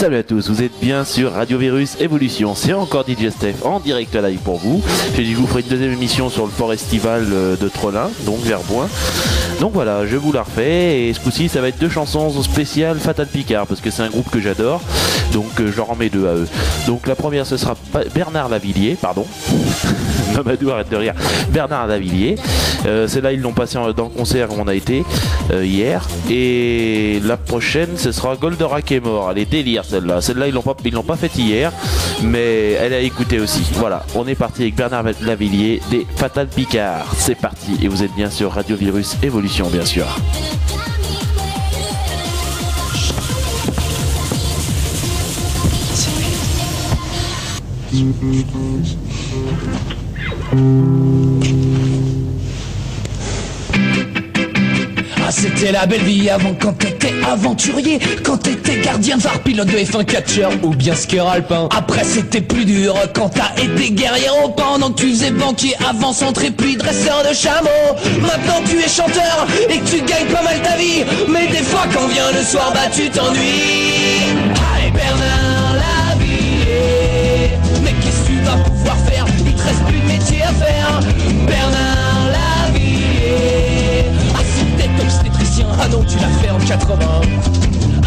Salut à tous, vous êtes bien sur Radio Virus Evolution. C'est encore DJ Steph en direct live pour vous. J'ai dit que je vous ferai une deuxième émission sur le Forestival de Trollin, donc vers Boin. Donc voilà, je vous la refais et ce coup-ci ça va être 2 chansons spéciales Fatal Picard parce que c'est un groupe que j'adore. Donc je leur en mets 2 à eux. Donc la première ce sera Bernard Lavilliers, pardon. Mamadou arrête de rire. Bernard Lavilliers. Celle-là ils l'ont passé dans le concert où on a été hier. Et la prochaine ce sera Goldorak est mort. Elle est délire celle-là. Celle-là ils l'ont pas faite hier, mais elle a écouté aussi. Voilà, on est parti avec Bernard Lavilliers des Fatal Picard. C'est parti et vous êtes bien sur Radio Virus Evolution bien sûr. Ah, c'était la belle vie avant quand t'étais aventurier, quand t'étais gardien de phare, pilote de F1 catcheur ou bien skieur alpin. Après c'était plus dur quand t'as été guerrier pendant que tu faisais banquier, avant centré puis dresseur de chameau. Maintenant tu es chanteur et que tu gagnes pas mal ta vie, mais des fois quand vient le soir bah tu t'ennuies. Allez Bernard Lavilliers, mais qu'est-ce que tu vas pouvoir faire? Il te reste plus de métier à faire. Bernard Lavilliers, obstétricien, ah non tu l'as fait en 80.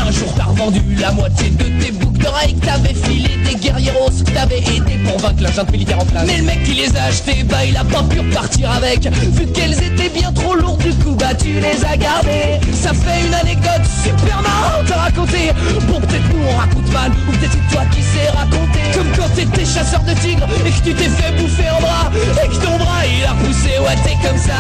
Un jour t'as revendu la moitié de tes boucles d'oreilles que t'avais filé des guerrieros que t'avais aidé pour vaincre la junte militaire en place. Mais le mec qui les a achetés, bah il a pas pu repartir avec, vu qu'elles étaient bien trop lourdes, du coup bah tu les as gardées. Ça fait une anecdote super marrante à raconter. Bon peut-être nous on raconte mal, ou peut-être c'est toi qui sais raconter. Comme quand t'étais chasseur de tigres et que tu t'es fait bouffer en bras, et que ton bras il a poussé, ouais t'es comme ça.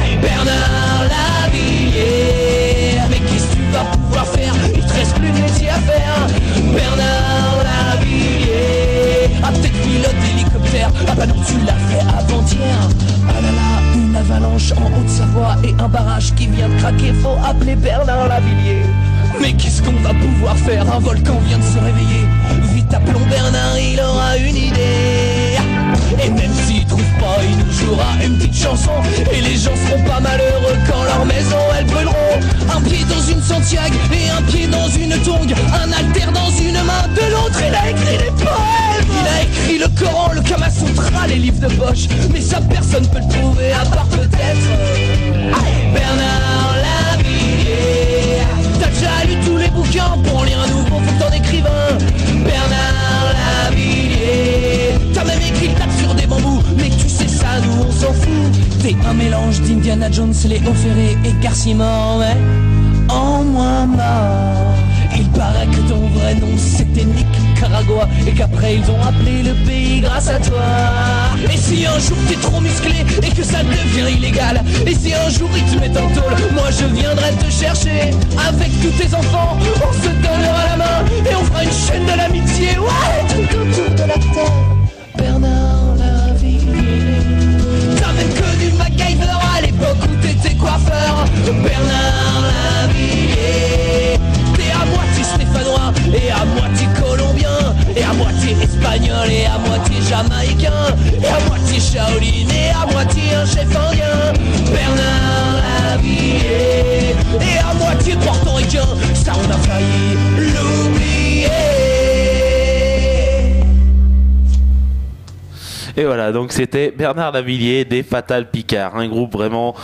Hey, Bernard Lavilliers, mais qu'est-ce que tu vas pouvoir faire? Il te reste plus de métier à faire. Bernard Lavilliers, ah peut-être pilote d'hélicoptère, ah bah non tu l'as fait avant-hier. Ah là là, une avalanche en Haute-Savoie et un barrage qui vient de craquer, faut appeler Bernard Lavilliers. Mais qu'est-ce qu'on va pouvoir faire? Un volcan vient de se réveiller, vite appelons Bernard, il aura une idée. Et même s'il trouve pas, il nous jouera une petite chanson, et les gens seront pas malheureux quand leur maison elles brûleront. Un pied dans une Santiago et un pied dans une tongue, un alter dans une main, de l'autre il a écrit des poèmes. Il a écrit le Coran, le Kama Sutra, les livres de poche, mais ça personne peut le prouver à part peut-être Bernard Lavilliers. T'as déjà lu tous les bouquins, pour en lire un nouveau faut que t'en écrives un. Bernard Lavilliers, t'as même écrit le tape sur des bambous, mais tu sais ça, nous on s'en fout. T'es un mélange d'Indiana Jones, Léo Ferré et Garcimore, mais en moins mort. Il paraît que ton vrai nom c'était Nicaragua, et qu'après ils ont appelé le pays grâce à toi. Et si un jour t'es trop musclé et que ça devient illégal, et si un jour ils te mettent en tôle, moi je viendrai te chercher. Avec tous tes enfants, on se donnera la main et on fera une chaîne de l'amitié, ouais, tout autour de la terre. Bernard Lavilliers, t'as même connu MacGyver à l'époque où t'étais coiffeur. Bernard Lavilliers, t'es à moitié stéphanois et à moitié colombien, et à moitié espagnol et à moitié jamaïcain, et à moitié Shaolin et à moitié un chef indien. Bernard Lavilliers, et à moitié portoricain, ça on a failli l'oublier. Et voilà, donc c'était Bernard Lavilliers des Fatal Picard, un groupe vraiment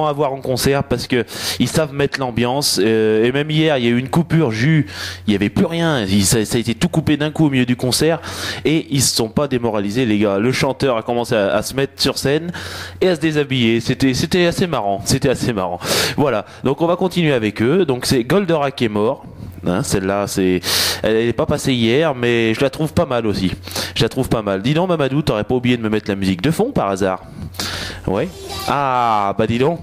à voir en concert parce que ils savent mettre l'ambiance. Et même hier, il y a eu une coupure jus, il y avait plus rien, ça a été tout coupé d'un coup au milieu du concert et ils se sont pas démoralisés les gars. Le chanteur a commencé à se mettre sur scène et à se déshabiller. C'était assez marrant, Voilà, donc on va continuer avec eux. Donc c'est Goldorak est mort. Hein, celle-là, elle n'est pas passée hier, mais je la trouve pas mal aussi. Dis donc, Mamadou, t'aurais pas oublié de me mettre la musique de fond par hasard? Ouais. Ah, bah dis donc.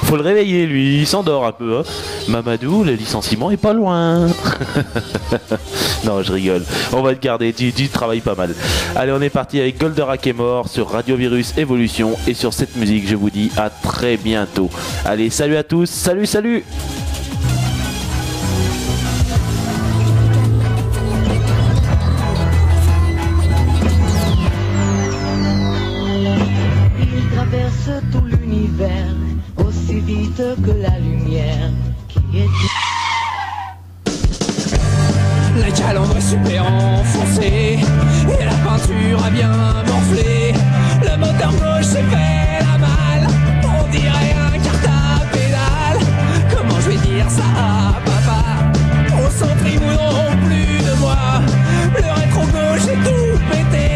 Faut le réveiller, lui. Il s'endort un peu. Hein. Mamadou, le licenciement est pas loin. Non, je rigole. On va te garder. Tu travailles pas mal. Allez, on est parti avec Goldorak est mort sur Radio Virus Evolution. Et sur cette musique, je vous dis à très bientôt. Allez, salut à tous. Salut. Tout l'univers aussi vite que la lumière qui est super enfoncé et la peinture a bien morflé. Le moteur gauche s'est fait la malle, on dirait un kart à pédale. Comment je vais dire ça à papa? Au centre ils voudront plus de moi. Le rétro gauche est tout pété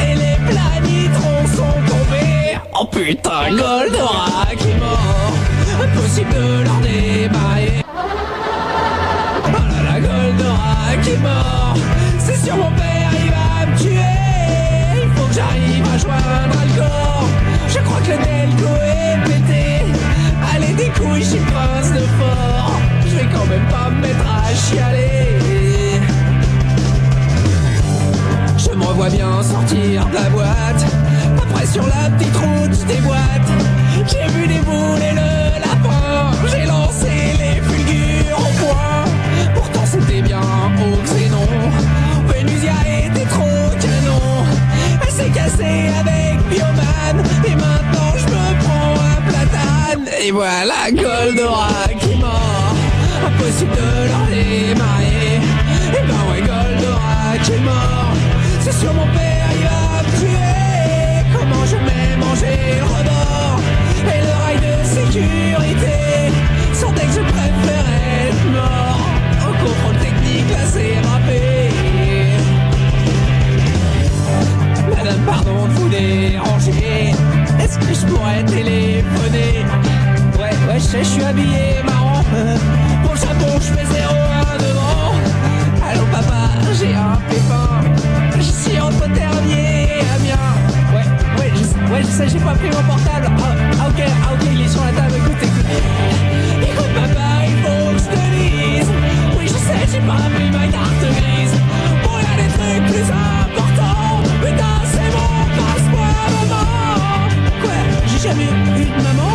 et les planitrons sont tombés. Oh putain, Goldorak est mort, impossible de leur démarrer. Oh là là, Goldorak est mort, c'est sur mon père, il va me tuer. Il faut que j'arrive à joindre Alcor, je crois que le Delco est pété. Allez des couilles chez le prince de fort, je vais quand même pas me mettre à chialer. Je me revois bien sortir de la boîte, après sur la petite route je déboîte. J'ai vu des boules et le lapin, j'ai lancé les fulgures au point. Pourtant c'était bien au xénon, Vénusia était trop canon. Elle s'est cassée avec Bioman et maintenant je me prends un platane. Et voilà Goldorak est mort, impossible de leur démarrer. Et ben ouais, Goldorak est mort, c'est sur mon père, il va me tuer. Comment je m'ai mangé le rebord et le rail de sécurité, sentais que je préférais être mort. Au contrôle technique, là c'est râpé. Madame, pardon de vous déranger, est-ce que je pourrais téléphoner? Ouais, je suis habillé marrant. Pour le Japon, je fais 0,1 devant. Allô papa, j'ai un pépin, je suis entre Termier et Amiens. Ouais, je sais, j'ai pas pris mon portable. Ah ok, il est sur la table, écoute. Écoute papa, il faut que je te dise. Oui, je sais, j'ai pas pris ma carte grise. Bon, y'a des trucs plus importants. Putain, c'est bon, passe-moi maman. Quoi, j'ai jamais eu de maman?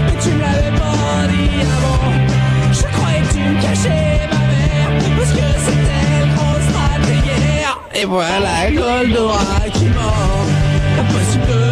Mais tu me l'avais pas dit avant. Je croyais que tu me cachais ma mère, parce que c'était le gros strat de guerre. Et voilà Goldorak est mort, impossible de